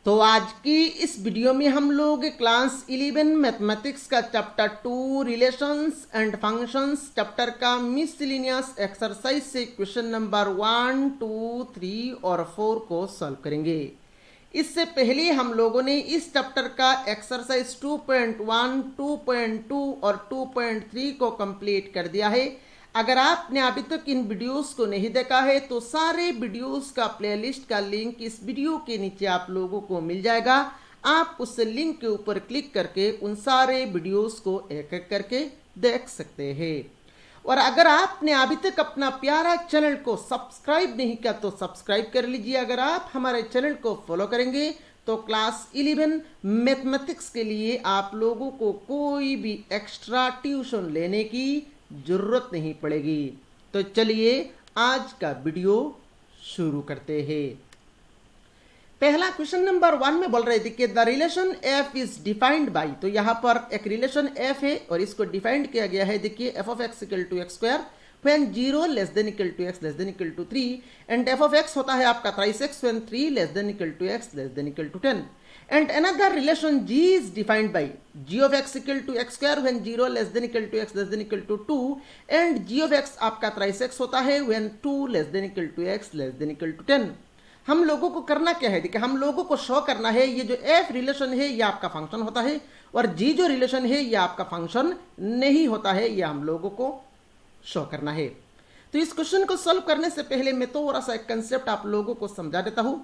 तो आज की इस वीडियो में हम लोग क्लास 11 मैथमेटिक्स का chapter 2 relations and functions chapter का मिसलिनियस एक्सरसाइज से क्वेश्चन नंबर 1, 2, 3 और 4 को सॉल्व करेंगे। इससे पहले हम लोगों ने इस चैप्टर का एक्सरसाइज 2.1, 2.2 और 2.3 को कंप्लीट कर दिया है। अगर आपने अभी तक इन वीडियोस को नहीं देखा है तो सारे वीडियोस का प्लेलिस्ट का लिंक इस वीडियो के नीचे आप लोगों को मिल जाएगा। आप उस लिंक के ऊपर क्लिक करके उन सारे वीडियोस को एक एक करके देख सकते हैं। और अगर आपने अभी तक अपना प्यारा चैनल को सब्सक्राइब नहीं किया तो सब्सक्राइब कर लीजिए। अगर आप हमारे चैनल को फॉलो करेंगे तो क्लास 11 मैथमेटिक्स के लिए आप लोगों को कोई भी एक्स्ट्रा ट्यूशन लेने की जरूरत नहीं पड़ेगी। तो चलिए आज का वीडियो शुरू करते हैं। पहला क्वेश्चन नंबर 1 में बोल रहे थे कि the relation F is defined by, तो यहां पर एक रिलेशन एफ है और इसको डिफाइंड किया गया है। देखिए F of x equal to x square when 0 less than equal to X less than equal to 3 and F of X होता है आपका thrice X when 3 less than equal to X less than equal to 10 and another relation g is defined by g of x equal to x square when 0 less than equal to x less than equal to 2 and g of x आपका thrice x होता है when 2 less than equal to x less than equal to 10। हम लोगों को करना क्या है, देखिए हम लोगों को शो करना है ये जो f रिलेशन है ये आपका फंक्शन होता है और g जो रिलेशन है ये आपका फंक्शन नहीं होता है, ये हम लोगों को शो करना है। तो इस क्वेश्चन को सॉल्व करने से पहले मैं थोड़ा सा एक कंसेप्ट आप लोगों को समझा देता हूं।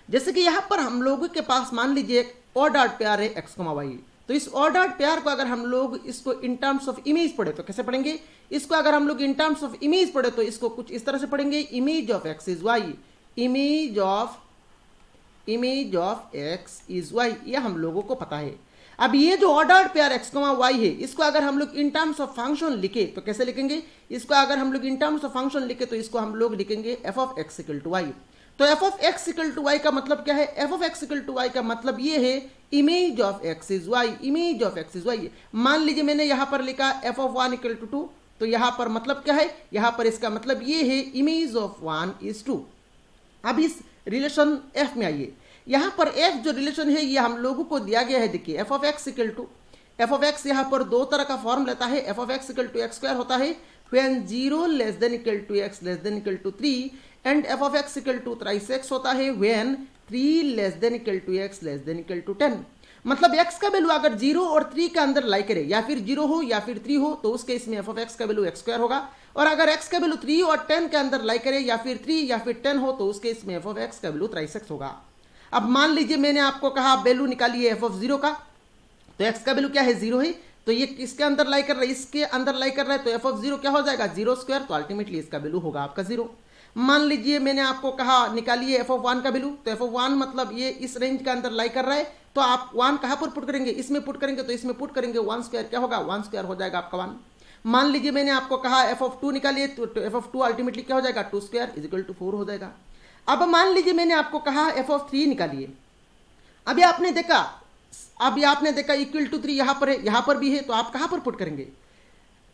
जैसे कि यहां पर हम लोगों के पास मान लीजिए एक ऑर्डर्ड पेयर है x, y। तो इस ऑर्डर्ड पेयर को अगर हम लोग इसको इन टर्म्स ऑफ इमेज पढ़े तो कैसे पढ़ेंगे, इसको अगर हम लोग इन टर्म्स ऑफ इमेज पढ़े तो इसको कुछ इस तरह से पढ़ेंगे, image of x is y, image of x is y, ये हम लोगों को पता है। अब ये जो ऑर्डर्ड पेयर x, y है इसको अगर हम लोग इन टर्म्स ऑफ फंक्शन लिखे तो कैसे लिखेंगे, इसको अगर हम लोग इन टर्म्स ऑफ फंक्शन लिखे तो इसको हम लोग लिखेंगे f of x equal to y। तो f of x equal to y का मतलब क्या है, f of x equal to y का मतलब ये है image of x is y, image of x is y। मान लीजिए मैंने यहां पर लिखा f ऑफ 1 इक्वल टू 2, तो यहां पर मतलब क्या है, यहां पर इसका मतलब ये है इमेज ऑफ 1 इज 2। अब इस रिलेशन f में आइए, यहां पर f जो रिलेशन है ये हम लोगों को दिया गया है। देखिए f of x equal to f of x यहां पर दो तरह का फॉर्म लेता है। f of x equal to x square होता है when 0 less than equal to x less than equal to 3 and f of x equal to thrice x होता है when 3 less than equal to x less than equal to 10। मतलब x का value अगर 0 और 3 के अंदर लाई करे, या फिर 0 हो या फिर 3 हो, तो उस केस में f ऑफ x का वैल्यू x स्क्वायर होगा। और अगर x का वैल्यू 3 और 10 के अंदर लाई करे, या फिर 3 या फिर 10 हो, तो उस केस में f ऑफ x का वैल्यू थ्राइस x होगा। अब मान लीजिए मैंने आपको कहा वैल्यू निकालिए f ऑफ 0 का, तो x का वैल्यू क्या है, 0 है, तो ये किसके अंदर लाई कर रहा है, इसके अंदर लाई कर रहा है, तो f ऑफ 0 क्या हो जाएगा, 0 स्क्वायर, तो अल्टीमेटली इसका वैल्यू होगा आपका 0। मान लीजिए मैंने आपको कहा निकालिए f ऑफ 1 का वैल्यू, तो f ऑफ 1 मतलब ये इस रेंज के अंदर लाई कर रहा है, तो आप 1 कहां पर पुट करेंगे, इसमें पुट करेंगे, तो इसमें पुट करेंगे 1 स्क्वायर क्या होगा, 1 स्क्वायर हो जाएगा आपका 1। मान लीजिए मैंने आपको कहा f ऑफ 2 निकालिए, तो f ऑफ 2 अल्टीमेटली क्या हो जाएगा, 2 स्क्वायर इज इक्वल टू 4 हो जाएगा। अब मान लीजिए मैंने आपको कहा f ऑफ 3 निकालिए। अभी आपने देखा इक्वल टू 3 यहां पर है, यहां पर भी है, तो आप कहां पर पुट करेंगे,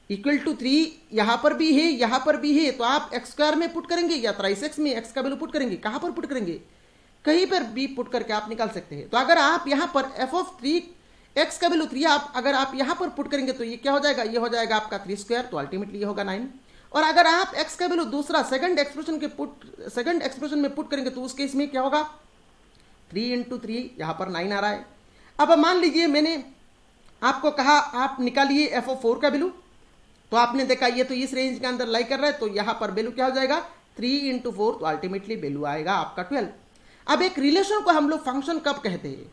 इक्वल टू 3 यहां पर भी है, यहां पर भी है, तो आप एक्स स्क्वायर में पुट करेंगे या थ्राइस एक्स में एक्स का वैल्यू पुट करेंगे, कहां पर पुट करेंगे, कहीं पर भी पुट करके आप निकाल सकते हैं। तो अगर आप यहां पर f ऑफ 3 एक्स का वैल्यू 3 अगर आप यहां पर पुट करेंगे तो ये क्या हो जाएगा, ये हो जाएगा आपका 3 स्क्वायर, तो अल्टीमेटली ये होगा 9। और अगर आप x का वैल्यू दूसरा सेकंड एक्सप्रेशन में पुट करेंगे तो उस केस में क्या होगा, 3 इंटू 3 यहां पर 9 आ रहा है। अब मान लीजिए मैंने आपको कहा आप निकालिए f ऑफ 4 का वैल्यू, तो आपने देखा ये तो इस रेंज के अंदर लाई कर रहा है, तो यहां पर वैल्यू क्या हो जाएगा, 3 इंटू 4, तो अल्टीमेटली वैल्यू आएगा आपका 12। अब एक रिलेशन को हम लोग फंक्शन कब कहते हैं,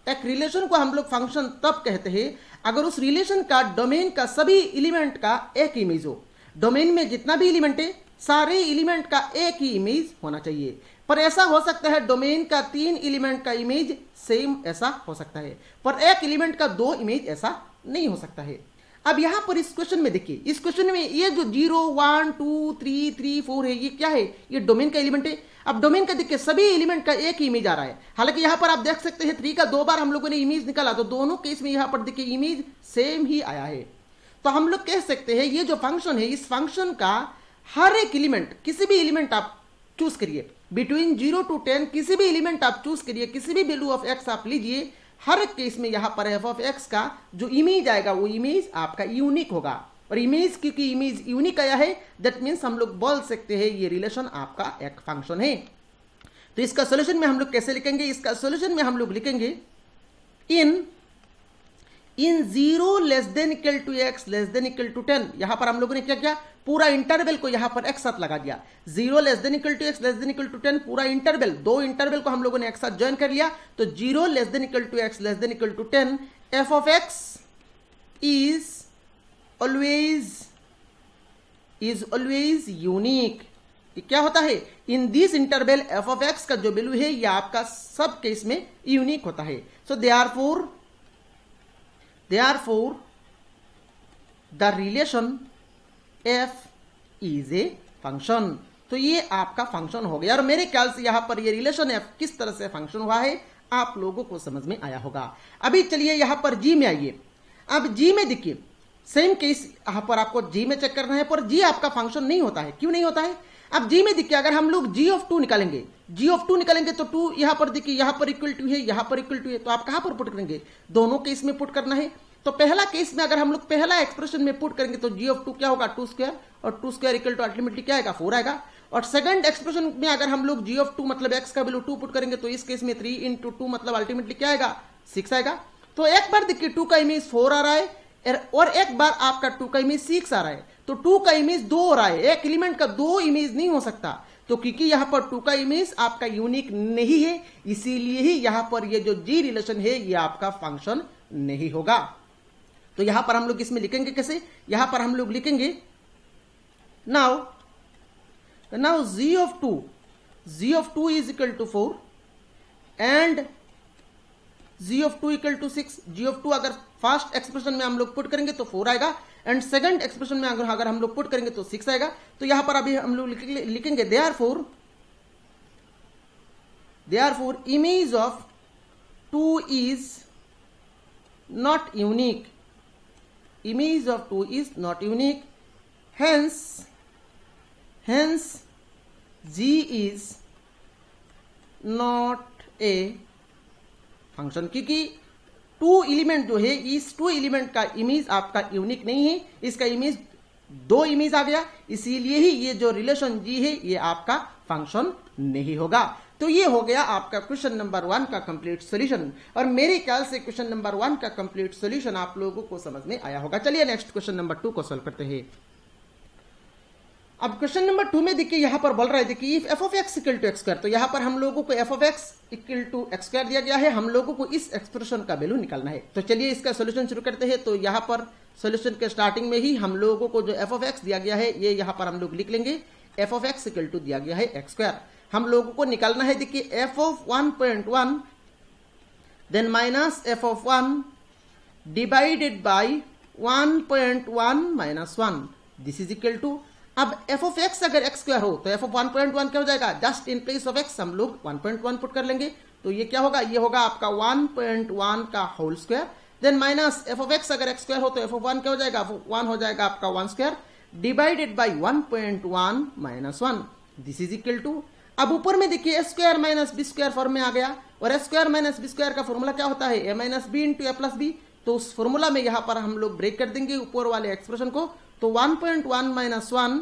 एक रिलेशन को हम लोग फंक्शन तब कहते हैं अगर उस रिलेशन का डोमेन का सभी एलिमेंट का एक इमेज हो। डोमेन में जितना भी एलिमेंट है सारे एलिमेंट का एक ही इमेज होना चाहिए। पर ऐसा हो सकता है डोमेन का 3 एलिमेंट का इमेज सेम ऐसा हो सकता है, पर एक एलिमेंट का 2 इमेज ऐसा नहीं हो सकता है। अब यहां पर इस क्वेश्चन में देखिए, इस क्वेश्चन में ये जो 0, 1, 2, 3, 3, 4 है, ये क्या है, ये डोमेन का एलिमेंट है। अब डोमेन का देखिए सभी एलिमेंट का एक ही इमेज आ रहा है। हालांकि यहां पर आप देख सकते हैं 3 का 2 बार हम लोगों ने इमेज निकाला, तो दोनों केस में यहां पर देखिए इमेज सेम ही आया है। तो हम लोग कह सकते हैं ये जो फंक्शन है, इस फंक्शन का हर एक एलिमेंट, किसी भी एलिमेंट आप चूज करिए, बिटवीन 0 to 10 किसी भी एलिमेंट आप चूज करिए, किसी भी वैल्यू ऑफ एक्स आप लीजिए, हर एक केस में यहां पर एफ ऑफ एक्स का जो इमेज आएगा वो इमेज आपका यूनिक होगा। और इमेज क्योंकि इमेज यूनिक आया है, दैट मीन्स हम लोग बोल सकते हैं ये रिलेशन आपका एक फंक्शन है। तो इसका सोल्यूशन में हम लोग कैसे लिखेंगे? इसका सोल्यूशन में हम लोग लिखेंगे in 0 less than equal to X less than equal to 10। यहां पर हम लोगों ने क्या किया, पूरा इंटरवल को यहां पर एक साथ लगा दिया। 0 less than equal to X less than equal to 10 पूरा इंटरवल, दो इंटरवल को हम लोगों ने एक साथ ज्वाइन कर लिया। तो 0 less than equal to X less than equal to 10 F of X is always unique. क्या होता है, in this interval F of X का जो वैल्यू है ये आपका सब केस में यूनिक होता है। So therefore the relation F is a function. तो ये आपका फंक्शन हो गया। और मेरे ख्याल से यहां पर ये रिलेशन एफ किस तरह से फंक्शन हुआ है आप लोगों को समझ में आया होगा। अभी चलिए यहां पर जी में आइए। अब जी में देखिए सेम केस यहां पर आपको जी में चेक करना है, पर जी आपका फंक्शन नहीं होता है। क्यों नहीं होता है? अब जी में देखिए अगर हम लोग जी ऑफ 2 निकालेंगे, जी ऑफ 2 निकालेंगे तो 2 यहां पर देखिए यहां पर इक्वल टू है, यहां पर इक्वल टू है, तो आप कहां पर पुट करेंगे? दोनों केस में पुट करना है। तो पहला केस में अगर हम लोग पहला एक्सप्रेशन में पुट करेंगे तो जी ऑफ 2 क्या होगा, 2 स्क्वायर, और 2 स्क्वायर इक्वल टू अल्टीमेटली क्या आएगा, 4 आएगा। और सेकंड एक्सप्रेशन में अगर हम लोग जी ऑफ 2 मतलब एक्स का वैल्यू 2 पुट करेंगे तो इस केस में 3 इंटू 2 मतलब अल्टीमेटली क्या आएगा, 6 आएगा। तो एक बार देखिए 2 का इमेज 4 आ रहा है और एक बार आपका 2 का इमेज 6 आ रहा है। तो 2 का इमेज 2 हो रहा है, एक एलिमेंट का 2 इमेज नहीं हो सकता। तो क्योंकि यहां पर 2 का इमेज आपका यूनिक नहीं है, इसीलिए ही यहां पर ये जो जी रिलेशन है ये आपका फंक्शन नहीं होगा। तो यहां पर हम लोग इसमें लिखेंगे कैसे? यहां पर हम लोग लिखेंगे now G of 2 is equal to 4 and G of 2 equal to 6। G of 2 अगर फर्स्ट एक्सप्रेशन में हम लोग पुट करेंगे तो 4 आएगा एंड सेकंड एक्सप्रेशन में अगर हम लोग पुट करेंगे तो 6 आएगा। तो यहां पर अभी हम लोग लिखेंगे therefore image of 2 is not unique, image of 2 is not unique, hence g is not a function। क्योंकि 2 एलिमेंट जो है इस 2 एलिमेंट का इमेज आपका यूनिक नहीं है, इसका इमेज 2 इमेज आ गया, इसीलिए ही ये जो रिलेशन जी है ये आपका फंक्शन नहीं होगा। तो ये हो गया आपका क्वेश्चन नंबर 1 का कंप्लीट सॉल्यूशन। और मेरे ख्याल से क्वेश्चन नंबर 1 का कंप्लीट सॉल्यूशन आप लोगों को समझ में आया होगा। चलिए नेक्स्ट क्वेश्चन नंबर 2 को सॉल्व करते हैं। अब क्वेश्चन नंबर 2 में देखिए यहां पर बोल रहा है देखिए if F of x equal to x square, तो यहां पर हम लोगों को F of x equal to x square दिया गया है, हम लोगों को इस एक्सप्रेशन का वैल्यू निकालना है। तो चलिए इसका सॉल्यूशन शुरू करते हैं। तो यहां पर सॉल्यूशन के स्टार्टिंग में ही हम लोगों को जो एफ ऑफ एक्स दिया गया है ये यहां पर हम लोग लिख लेंगे F of x equal to दिया गया है एक्स स्क्वायर। हम लोगों को निकालना है देखिए F of 1.1 then minus F of 1 divided by 1.1 minus 1, this is equal to. अब एफ ऑफ एक्स अगर एक्स स्क्वायर हो तो एफ ऑफ 1.1 क्या हो जाएगा, just in place of X हम लोग 1.1 पुट कर लेंगे। तो ये क्या होगा, ये होगा आपका 1.1 का whole square then minus F of X अगर एक्स स्क्वायर हो तो एफ ऑफ 1 क्या हो जाएगा, 1 हो जाएगा आपका 1 square divided by 1.1 minus 1, this is equal to. अब ऊपर में देखिए A square minus B square form में आ गया, और A square minus B square का फॉर्मूला क्या होता है, A minus B into A plus B. तो उस फॉर्मूला में यहां पर हम लोग ब्रेक कर देंगे ऊपर वाले एक्सप्रेशन को। तो 1.1 माइनस 1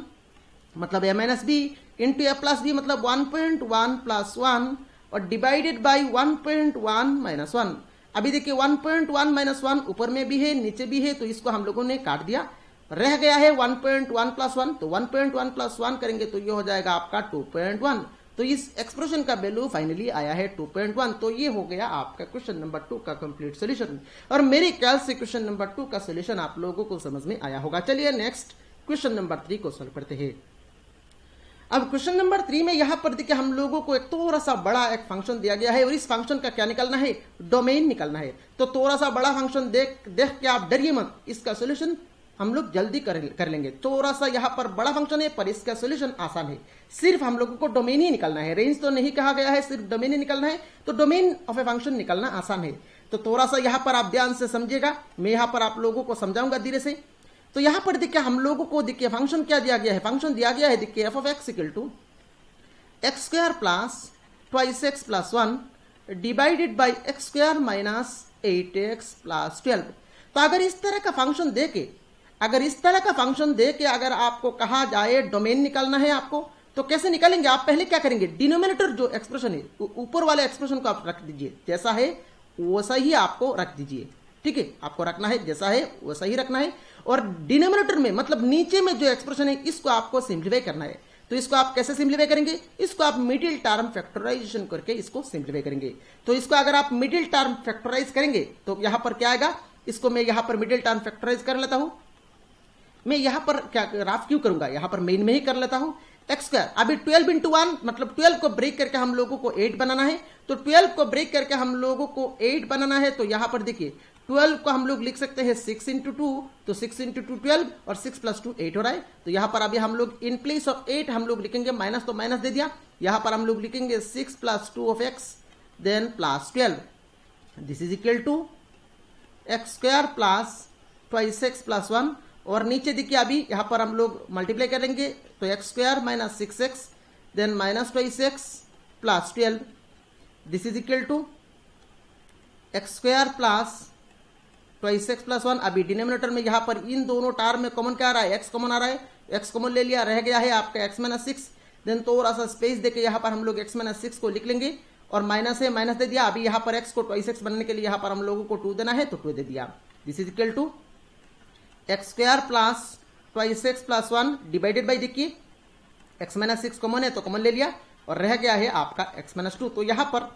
मतलब ए minus B into A plus B मतलब 1.1 प्लस 1 और डिवाइडेड बाई 1.1 माइनस 1। अभी देखिए 1.1 माइनस 1 ऊपर में भी है नीचे भी है, तो इसको हम लोगों ने काट दिया, रह गया है 1.1 प्लस 1। तो 1.1 प्लस 1 करेंगे तो ये हो जाएगा आपका 2.1। तो इस एक्सप्रेशन का वैल्यू फाइनली आया है 2.1। तो ये हो गया आपका क्वेश्चन नंबर 2 का कंप्लीट सॉल्यूशन। और मेरे ख्याल से क्वेश्चन नंबर 2 का सॉल्यूशन आप लोगों को समझ में आया होगा। चलिए नेक्स्ट क्वेश्चन नंबर 3 को सॉल्व करते हैं। अब क्वेश्चन नंबर 3 में यहां पर देखिए हम लोगों को एक थोड़ा सा बड़ा एक फंक्शन दिया गया है और इस फंक्शन का क्या निकालना है, डोमेन निकालना है। तो थोड़ा सा बड़ा फंक्शन देख के आप डरिए मत, इसका सॉल्यूशन हम लोग जल्दी कर लेंगे। थोड़ा सा यहाँ पर बड़ा फंक्शन है पर इसका सॉल्यूशन आसान है, सिर्फ हम लोगों को डोमेन ही निकालना है, रेंज तो नहीं कहा गया है, सिर्फ डोमेन ही निकालना है। तो डोमेन ऑफ ए फंक्शन निकालना आसान है। तो थोड़ा सा यहाँ पर आप ध्यान से समझिएगा, मैं यहाँ पर आप लोगों को समझाऊंगा धीरे से। तो यहाँ पर देखिए हम लोगों को देखिए फंक्शन क्या दिया गया है, फंक्शन दिया गया है देखिए F of x equal to x square plus twice x plus 1 divided by x square minus 8x plus 12। तो अगर इस तरह का फंक्शन दे के अगर आपको कहा जाए डोमेन निकालना है आपको, तो कैसे निकालेंगे आप? पहले क्या करेंगे, डिनोमिनेटर जो एक्सप्रेशन है ऊपर वाले एक्सप्रेशन को आप रख दीजिए, जैसा है वैसा ही आपको रख दीजिए। ठीक है, आपको रखना है जैसा है वैसा ही रखना है। और डिनोमिनेटर में मतलब नीचे में जो एक्सप्रेशन है इसको आपको सिंप्लीफाई करना है। तो इसको आप कैसे सिंप्लीफाई करेंगे? इसको आप मिडिल टर्म फैक्टराइजेशन करके इसको सिंप्लीफाई करेंगे। तो इसको अगर आप मिडिल टर्म फैक्टराइज करेंगे तो यहां पर क्या आएगा, इसको मैं यहां पर मिडिल टर्म फैक्टराइज कर लेता हूं। मैं यहां पर क्या राफ क्यों करूंगा, यहां पर मेन में ही कर लेता हूं। एक्स स्क्वायर, अभी 12 इंटू 1 मतलब 12 को ब्रेक करके हम लोगों को 8 बनाना है। तो 12 को ब्रेक करके हम लोगों को 8 बनाना है। तो यहां पर देखिए 12 को हम लोग लिख सकते हैं 6 इंटू 2, तो 6 इंटू 2 12 और 6 प्लस 2 8 हो रहा है। तो यहां पर अभी हम लोग इन प्लेस ऑफ 8 हम लोग लिखेंगे माइनस, तो माइनस दे दिया। यहां पर हम लोग लिखेंगे 6 plus 2 of x then plus 12, this is equal to x square plus twice x plus 1। और नीचे देखिए अभी यहां पर हम लोग मल्टीप्लाई करेंगे, तो x square minus 6x then minus twice x plus 12, this is equal to x square plus twice x plus 1। अभी डिनोमिनेटर में यहां पर इन दोनों टर्म में कॉमन क्या आ रहा है, एक्स कॉमन आ रहा है। एक्स कॉमन ले लिया, रह गया है आपका एक्स माइनस 6। देन थोड़ा सा स्पेस देके यहां पर हम लोग एक्स माइनस 6 को लिख लेंगे और माइनस है माइनस दे दिया। अभी यहां पर एक्स को ट्वाइस एक्स बनने के लिए यहां पर हम लोगों को 2 देना है, तो 2 दे दिया। This is equal to x square plus twice x plus 1 divided by, देखिए एक्स माइनस 6 कॉमन है तो कॉमन ले लिया और रह गया है आपका एक्स माइनस 2। तो यहां पर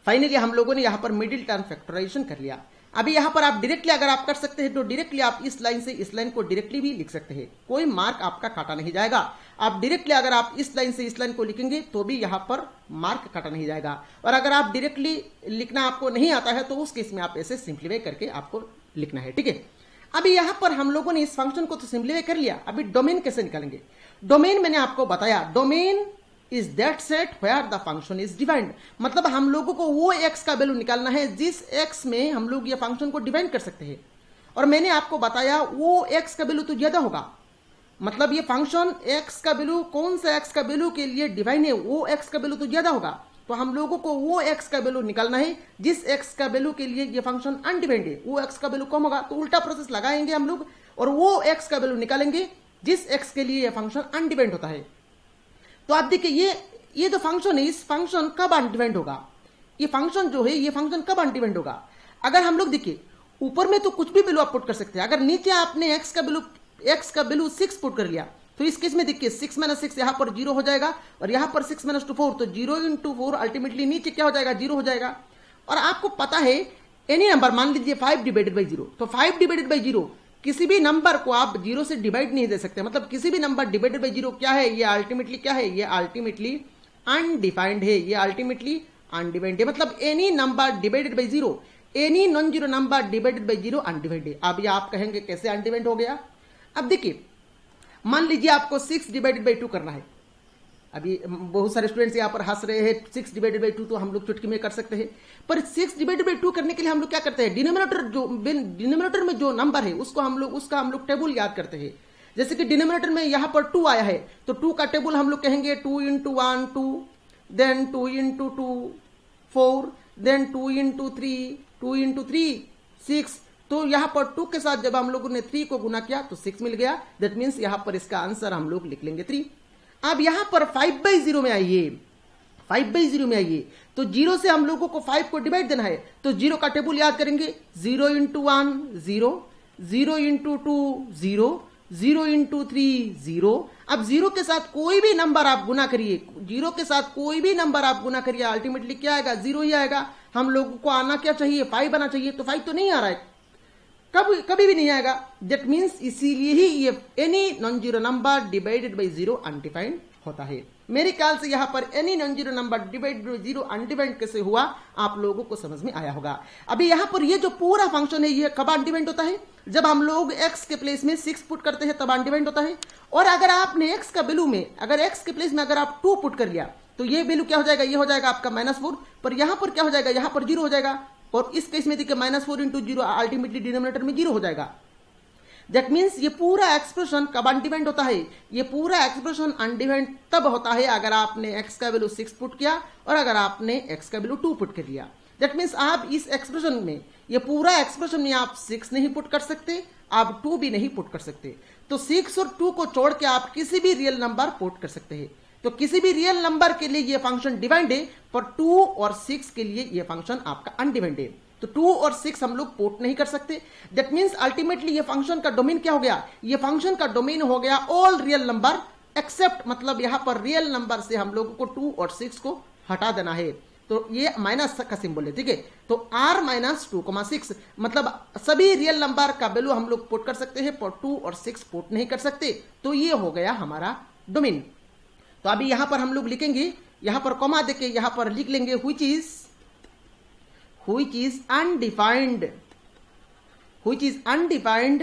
फाइनली हम लोगों ने यहां पर मिडिल टर्म फैक्टराइजेशन कर लिया। अभी यहां पर आप डायरेक्टली अगर आप कर सकते हैं तो डायरेक्टली आप इस लाइन से इस लाइन को डायरेक्टली भी लिख सकते हैं, कोई मार्क आपका काटा नहीं जाएगा। आप डायरेक्टली अगर आप इस लाइन से इस लाइन को लिखेंगे तो भी यहां पर मार्क काटा नहीं जाएगा। और अगर आप डायरेक्टली लिखना आपको नहीं आता है तो उस केस में आप ऐसे सिंप्लीफाई करके आपको लिखना है। ठीक है, अभी यहां पर हम लोगों ने इस फंक्शन को तो सिंप्लीफाई कर लिया। अभी डोमेन कैसे निकालेंगे? डोमेन मैंने आपको बताया, domain is that set where the function is defined. मतलब हम लोगों को वो एक्स का वैल्यू निकालना है जिस एक्स में हम लोग ये फंक्शन को डिफाइन कर सकते हैं। और मैंने आपको बताया वो एक्स का वैल्यू तो ज्यादा होगा, मतलब ये फंक्शन एक्स का वैल्यू कौन सा एक्स का वैल्यू के लिए डिफाइन है, वो एक्स का वैल्यू तो ज्यादा होगा। तो हम लोगों को वो एक्स का वैल्यू निकालना है जिस एक्स का वैल्यू के लिए ये फंक्शन अनडिफाइंड है, वो एक्स का वैल्यू कम होगा। तो उल्टा प्रोसेस लगाएंगे हम लोग और वो एक्स का वैल्यू निकालेंगे जिस एक्स के लिए ये फंक्शन अनडिफाइंड होता है। तो आप देखिए ये जो फंक्शन है इस फंक्शन कब अनडिफाइंड होगा, ये फंक्शन जो है ये फंक्शन कब अनडिफाइंड होगा? अगर हम लोग देखिए ऊपर में तो कुछ भी वैल्यू आप पुट कर सकते हैं। अगर नीचे आपने एक्स का वैल्यू 6 पुट कर लिया तो इस केस में देखिए 6 माइनस 6 यहां पर 0 हो जाएगा और यहां पर 6 माइनस 2 4, तो 0 इंटू 4 अल्टीमेटली नीचे क्या हो जाएगा, 0 हो जाएगा। और आपको पता है एनी नंबर, मान लीजिए 5 डिवाइडेड बाई 0, तो 5 डिवाइडेड बाई 0 किसी भी नंबर को आप 0 से डिवाइड नहीं दे सकते। मतलब किसी भी नंबर डिवाइडेड बाई 0 क्या है, ये अल्टीमेटली क्या है, ये अल्टीमेटली अनडिफाइंड है, ये अल्टीमेटली अनडिफाइंड है। मतलब any number divided by 0, any non zero number divided by 0 undefined है। अब ये आप कहेंगे कैसे अनडिफाइंड हो गया? अब देखिए मान लीजिए आपको 6 डिवाइडेड बाई 2 करना है। अभी बहुत सारे स्टूडेंट्स यहाँ पर हंस रहे हैं, 6 डिवाइडेड बाई 2 तो हम लोग चुटकी में कर सकते हैं, पर 6 डिवाइडेड बाई 2 करने के लिए हम लोग क्या करते हैं, डिनोमिनेटर में जो नंबर है उसका हम लोग टेबल याद करते हैं। जैसे कि डिनोमिनेटर में यहाँ पर 2 आया है तो 2 का टेबल हम लोग कहेंगे 2 into 1 2, then 2 into 2 4, then 2 into 3 2 into 3 6। तो यहां पर 2 के साथ जब हम लोगों ने 3 को गुना किया तो 6 मिल गया। दैट मीन्स यहां पर इसका आंसर हम लोग लिख लेंगे 3। अब यहां पर 5/0 में आइए, 5/0 में आइए तो 0 से हम लोगों को 5 को डिवाइड देना है। तो 0 का टेबल याद करेंगे, 0 इंटू 1 0, 0 इंटू 2 0, 0 इंटू 3 0। अब 0 के साथ कोई भी नंबर आप गुना करिए, 0 के साथ कोई भी नंबर आप गुना करिए, अल्टीमेटली क्या आएगा, 0 ही आएगा। हम लोगों को आना क्या चाहिए, 5 आना चाहिए, तो 5 तो नहीं आ रहा है, कभी भी नहीं आएगा। दैट मीन्स इसीलिए ही ये any non zero number divided by 0 undefined होता है। मेरे ख्याल से यहां पर any non zero number divided by 0 undefined कैसे हुआ आप लोगों को समझ में आया होगा। अभी यहां पर ये जो पूरा फंक्शन है ये कब अनडिफाइंड होता है, जब हम लोग x के प्लेस में 6 पुट करते हैं तब अनडिफाइंड होता है। और अगर आपने x का वैल्यू में अगर x के प्लेस में अगर आप 2 पुट कर लिया तो ये वैल्यू क्या हो जाएगा, ये हो जाएगा आपका -4, पर यहां पर क्या हो जाएगा, यहां पर 0 हो जाएगा। और इस केस में देखिए -4 इंटू 0 अल्टीमेटली डिनोमिनेटर में 0 हो जाएगा। दैट मीन्स ये पूरा एक्सप्रेशन कब अनडिफाइंड होता है, ये पूरा एक्सप्रेशन अनडिफाइंड तब होता है अगर आपने x का वैल्यू 6 पुट किया और अगर आपने x का वैल्यू 2 पुट कर दिया। दैट मीन्स आप इस एक्सप्रेशन में, ये पूरा एक्सप्रेशन में आप 6 नहीं पुट कर सकते, आप 2 भी नहीं पुट कर सकते। तो 6 और 2 को छोड़ के आप किसी भी रियल नंबर पुट कर सकते हैं। तो किसी भी रियल नंबर के लिए ये फंक्शन डिफाइंड है, पर 2 और 6 के लिए ये फंक्शन आपका अनडिफाइंड है। तो 2 और 6 हम लोग पुट नहीं कर सकते। दैट मीन्स अल्टीमेटली ये फंक्शन का डोमेन क्या हो गया, ये फंक्शन का डोमेन हो गया ऑल रियल नंबर एक्सेप्ट, मतलब यहां पर रियल नंबर से हम लोगों को 2 और 6 को हटा देना है। तो ये माइनस का सिंबल है, ठीक है। तो r माइनस 2,6 मतलब सभी रियल नंबर का वैल्यू हम लोग पुट कर सकते हैं, पर 2 और 6 पुट नहीं कर सकते। तो ये हो गया हमारा डोमेन। तो अभी यहां पर हम लोग लिखेंगे, यहां पर कॉमा देके यहां पर लिख लेंगे which is undefined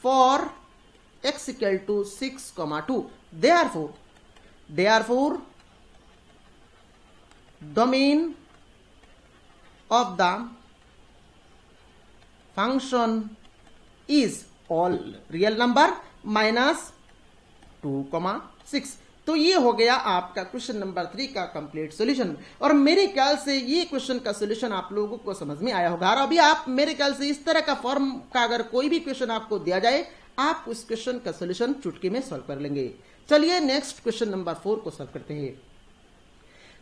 for x equal to 6,2. Therefore domain of the function is all real number minus 2,6। तो ये हो गया आपका क्वेश्चन नंबर 3 का कंप्लीट सॉल्यूशन। और मेरे ख्याल से ये क्वेश्चन का सॉल्यूशन आप लोगों को समझ में आया होगा। और अभी आप मेरे ख्याल से इस तरह का फॉर्म का अगर कोई भी क्वेश्चन आपको दिया जाए, आप उस क्वेश्चन का सॉल्यूशन चुटकी में सॉल्व कर लेंगे। चलिए नेक्स्ट क्वेश्चन नंबर 4 को सॉल्व करते हैं।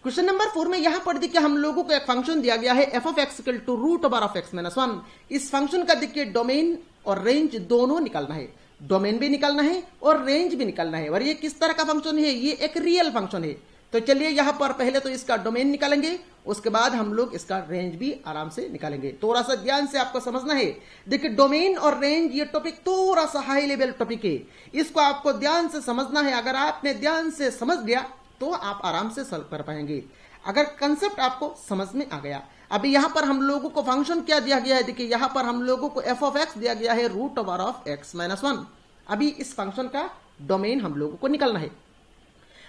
क्वेश्चन नंबर 4 में यहां पर देखिए हम लोगों को एक फंक्शन दिया गया है f(x) = √(x-1). इस फंक्शन का देखिए डोमेन और रेंज दोनों निकालना है, डोमेन भी निकालना है और रेंज भी निकालना है। और ये किस तरह का फंक्शन है, ये एक रियल फंक्शन है। तो चलिए यहां पर पहले तो इसका डोमेन निकालेंगे, उसके बाद हम लोग इसका रेंज भी आराम से निकालेंगे। थोड़ा सा ध्यान से आपको समझना है। देखिए डोमेन और रेंज ये टॉपिक थोड़ा सा हाई लेवल टॉपिक है, इसको आपको ध्यान से समझना है। अगर आपने ध्यान से समझ लिया तो आप आराम से सॉल्व कर पाएंगे, अगर कंसेप्ट आपको समझ में आ गया। अभी यहां पर हम लोगों को फंक्शन क्या दिया गया है, देखिए यहां पर हम लोगों को f(x) दिया गया है √(x-1). अभी इस फंक्शन का डोमेन हम लोगों को निकालना है।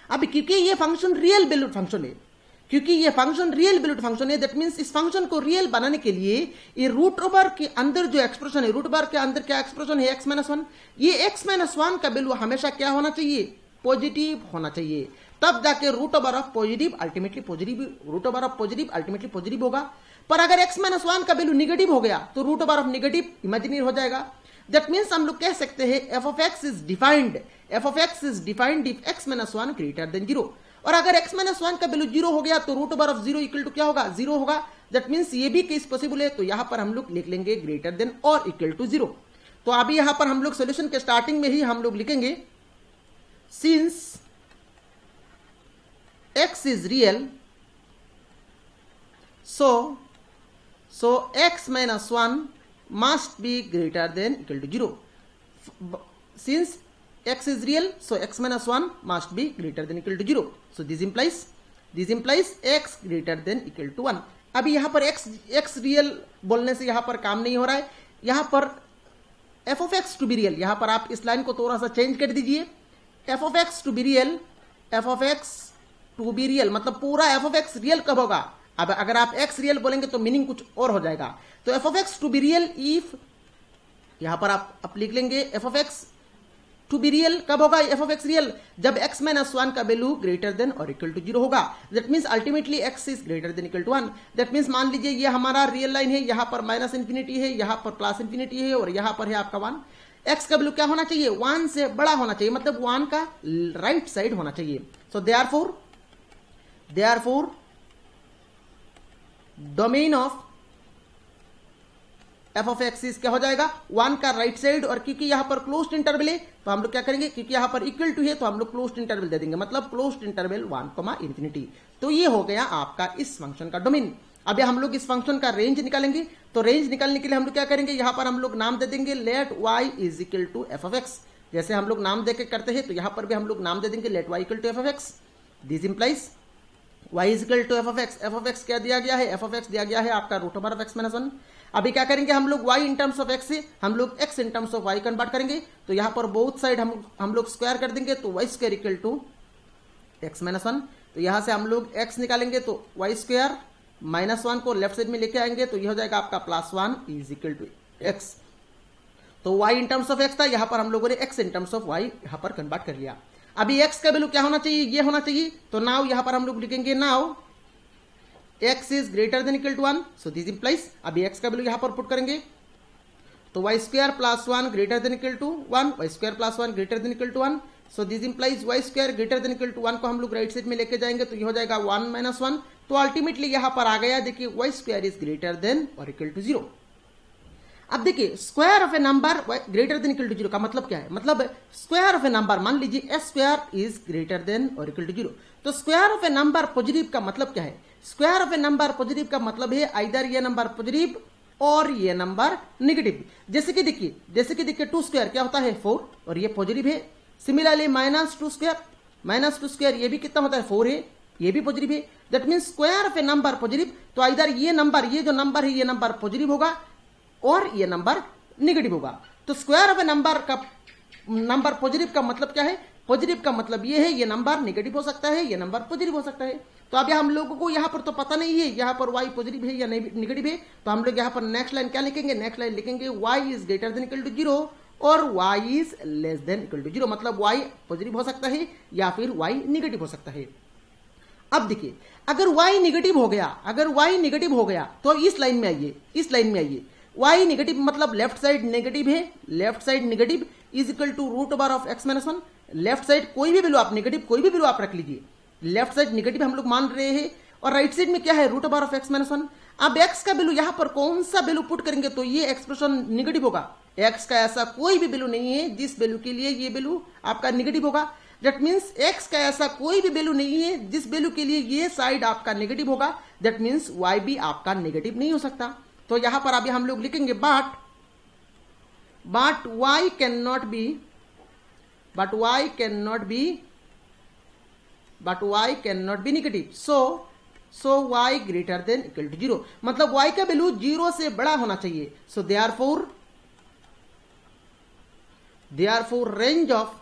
अभी क्योंकि ये फंक्शन रियल वैल्यूड फंक्शन है, दैट मींस इस फंक्शन को रियल बनाने के लिए ये √ओवर के अंदर जो एक्सप्रेशन है, √ओवर के अंदर क्या एक्सप्रेशन है x-1, ये x-1 का वैल्यू हमेशा क्या होना चाहिए, पॉजिटिव होना चाहिए। तब जाके √over of positive ultimately positive होगा। पर अगर x-1 का वैल्यू निगेटिव हो गया तो √ओवर ऑफ नेगेटिव इमेजिनरी हो जाएगा। दैट मीन्स हम लोग कह सकते हैं f(x) is defined if x-1 greater than 0। और अगर x-1 का वैल्यू 0 हो गया तो √ओवर ऑफ 0 इक्वल टू क्या होगा, 0 होगा। दैट मीन्स ये भी केस पॉसिबल है। तो यहां पर हम लोग लिख लेंगे ग्रेटर देन और इक्वल टू 0। तो अभी यहां पर हम लोग सोल्यूशन के स्टार्टिंग में ही हम लोग लिखेंगे since x is real, so x-1 must be greater than equal to 0. Since x is real, so x-1 must be greater than equal to 0. So this implies x greater than equal to 1. अभी यहां पर x real बोलने से यहां पर काम नहीं हो रहा है। यहां पर f(x) to be real, यहां पर आप इस लाइन को थोड़ा सा चेंज कर दीजिए। f(x) to be real, f(x) to be real मतलब पूरा f(x) रियल कब होगा। अब अगर आप x रियल बोलेंगे तो मीनिंग कुछ और हो जाएगा। तो f(x) to be real if, यहां पर आप लिख लेंगे f(x) टू बी रियल कब होगा, f(x) रियल जब x-1 का वैल्यू ग्रेटर देन और इक्वल टू 0 होगा। That means ultimately x is greater than equal to 1। That means मान लीजिए ये हमारा रियल लाइन है, यहां पर -∞ है, यहां पर +∞ है और यहां पर है आपका 1। x का वैल्यू क्या होना चाहिए, 1 से बड़ा होना चाहिए, मतलब 1 का राइट साइड होना चाहिए। सो therefore domain of f(x) is क्या हो जाएगा, 1 का राइट साइड। और क्योंकि यहां पर क्लोज्ड इंटरवल है तो हम लोग क्या करेंगे, क्योंकि यहां पर इक्वल टू है तो हम लोग क्लोज्ड इंटरवल दे देंगे, मतलब क्लोज्ड इंटरवल 1,∞। तो ये हो गया आपका इस फंक्शन का डोमेन। अब हम लोग इस फंक्शन का रेंज निकालेंगे। तो रेंज निकालने के लिए हम लोग क्या करेंगे, यहां पर हम लोग नाम दे देंगे let y is equal to f(x). जैसे हम लोग नाम देके करते हैं तो यहां पर भी हम लोग नाम दे देंगे let y equal to f(x). This implies y is equal to f(x) क्या दिया गया है, f(x) दिया गया है आपका √ओवर ऑफ x-1। अभी क्या करेंगे हम लोग y in terms of x से हम लोग x in terms of y convert करेंगे। तो यहां पर बोथ साइड हम लोग स्क्वायर कर देंगे तो y² इक्वल टू x-1। तो यहां से हम लोग x निकालेंगे तो y² -1 को लेफ्ट साइड में लेके आएंगे तो यह हो जाएगा आपका +1 इज इक्वल टू x। तो y in terms of x था, यहां पर हम लोगों ने x in terms of y यहां पर कन्वर्ट कर लिया। अभी x का वैल्यू क्या होना चाहिए, ये होना चाहिए। तो नाउ यहां पर हम लोग लिखेंगे now x is greater than equal to 1, so this implies, अभी x का वैल्यू यहां पर पुट करेंगे तो y square plus 1 greater than equal to 1, y square plus 1 greater than equal to 1, so this implies y square greater than equal to 1 को हम लोग right side में लेके जाएंगे तो ये हो जाएगा 1 माइनस 1, तो अल्टीमेटली यहां पर आ गया देखिए y square is greater than और इक्वल टू 0। अब देखिए square of a number greater than equal to 0 का मतलब क्या है, मतलब स्क्वायर ऑफ ए नंबर, मान लीजिए s square is greater than और इक्वल टू 0, तो square of a number positive का मतलब क्या है, square of a number positive का मतलब है आइदर ये नंबर पॉजिटिव और ये नंबर नेगेटिव। जैसे कि देखिए 2 स्क्वायर क्या होता है 4 और ये पॉजिटिव है। सिमिलरली -2 स्क्वायर ये भी कितना होता है 4 है, ये भी पॉजिटिव है। That means square of a number positive, तो आइदर ये जो नंबर है ये नंबर पॉजिटिव होगा और ये नंबर नेगेटिव होगा। तो square of a number positive का मतलब क्या है, पॉजिटिव का मतलब ये है ये नंबर नेगेटिव हो सकता है, ये नंबर पॉजिटिव हो सकता है। तो अब हम लोगों को यहाँ पर तो पता नहीं है यहाँ पर y पॉजिटिव है या नेगेटिव है, तो हम लोग यहाँ पर नेक्स्ट लाइन क्या लिखेंगे, नेक्स्ट लाइन लिखेंगे y is greater than equal to 0 और y is less than equal to 0, मतलब y पॉजिटिव हो सकता है या फिर y नेगेटिव हो सकता है। अब देखिए अगर y नेगेटिव हो गया तो इस लाइन में आइए, y नेगेटिव मतलब लेफ्ट साइड नेगेटिव है, left side negative is equal to root over of x minus 1, left side कोई भी वैल्यू आप नेगेटिव कोई भी वैल्यू आप रख लीजिए, लेफ्ट साइड नेगेटिव हम लोग मान रहे हैं और राइट साइड में क्या है root over of x minus 1। अब x का वैल्यू यहां पर कौन सा वैल्यू पुट करेंगे तो ये एक्सप्रेशन नेगेटिव होगा, x का ऐसा कोई भी वैल्यू नहीं है जिस वैल्यू के लिए ये वैल्यू आपका नेगेटिव होगा। दैट मीन्स x का ऐसा कोई भी वैल्यू नहीं है जिस वैल्यू के लिए ये साइड आपका नेगेटिव होगा, दैट मीन्स y भी आपका नेगेटिव नहीं हो सकता। तो यहां पर अभी हम लोग लिखेंगे but y cannot be negative, so y greater than equal to 0, मतलब y का वैल्यू 0 से बड़ा होना चाहिए। सो therefore range of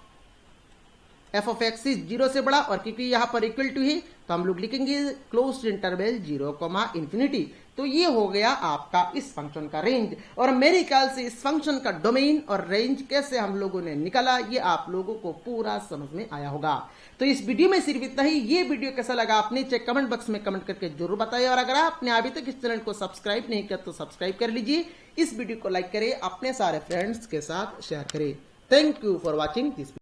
f of x is 0 से बड़ा, और क्योंकि यहां पर इक्वल टू है तो हम लोग लिखेंगे क्लोज्ड इंटरवल 0, इन्फिनिटी। तो ये हो गया आपका इस फंक्शन का रेंज, और मेरे ख्याल से इस फंक्शन का डोमेन और रेंज कैसे हम लोगों ने निकाला ये आप लोगों को पूरा समझ में आया होगा। तो इस वीडियो में सिर्फ इतना ही। ये वीडियो कैसा लगा आपने चेक कमेंट बॉक्स में कमेंट करके जरूर बताइए, और अगर आपने अभी तक इस चैनल को सब्सक्राइब नहीं किया तो सब्सक्राइब कर लीजिए, इस वीडियो को लाइक करें, अपने सारे फ्रेंड्स के साथ शेयर करें। Thank you for watching this.